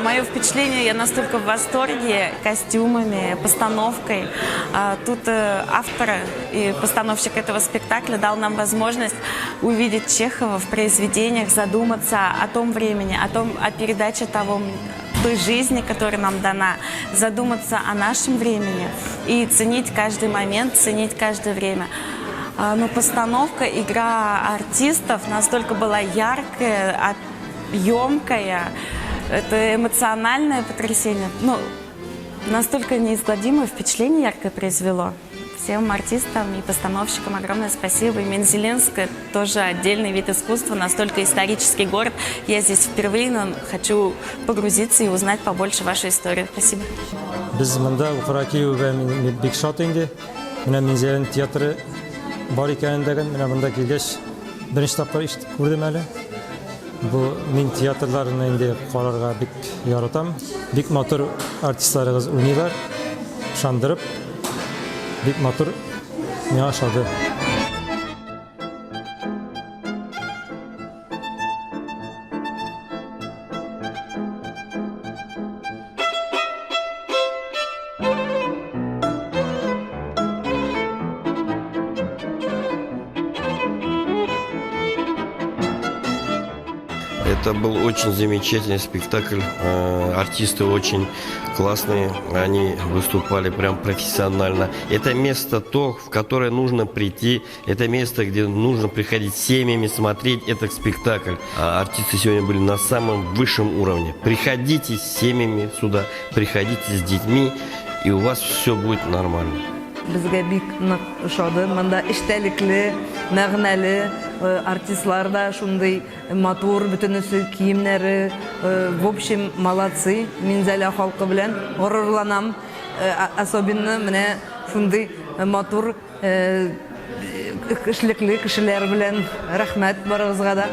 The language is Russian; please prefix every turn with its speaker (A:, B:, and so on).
A: Мое впечатление, я настолько в восторге костюмами, постановкой. Тут автор и постановщик этого спектакля дал нам возможность увидеть Чехова в произведениях, задуматься о том времени, о передаче той жизни, которая нам дана, задуматься о нашем времени и ценить каждый момент, ценить каждое время. Но постановка, игра артистов настолько была яркая, емкая, это эмоциональное потрясение. Настолько неизгладимое впечатление яркое произвело. Всем артистам и постановщикам огромное спасибо. И Мензелинск – тоже отдельный вид искусства, настолько исторический город. Я здесь впервые, но хочу погрузиться и узнать побольше вашу историю. Спасибо.
B: Biz mında Ukraki ve big shot indi. Mine Menzelin teatrı var ekanligidan mine bunda kelgach birinchi topqir ko'rdim hali. Bu men teatrlarini endi qarorga bik yaratam. Bik motor artistlarimiz o'ynaylar. Shandırıp bik motor yaşadı.
C: Это был очень замечательный спектакль. Артисты очень классные, они выступали прям профессионально. Это место в которое нужно прийти. Это место, где нужно приходить с семьями, смотреть этот спектакль. Артисты сегодня были на самом высшем уровне. Приходите с семьями сюда, приходите с детьми, и у вас все будет нормально.
D: Bizga bik ошады. Мында иштәлекле, мәгънәле артистлар да шундый матур, бөтенесе киемнәре, в общем, молодцы. Мензелия халкы белән горурланам. Особенно менә шундый матур эшлекле кешеләр белән рәхмәт барыгызга да.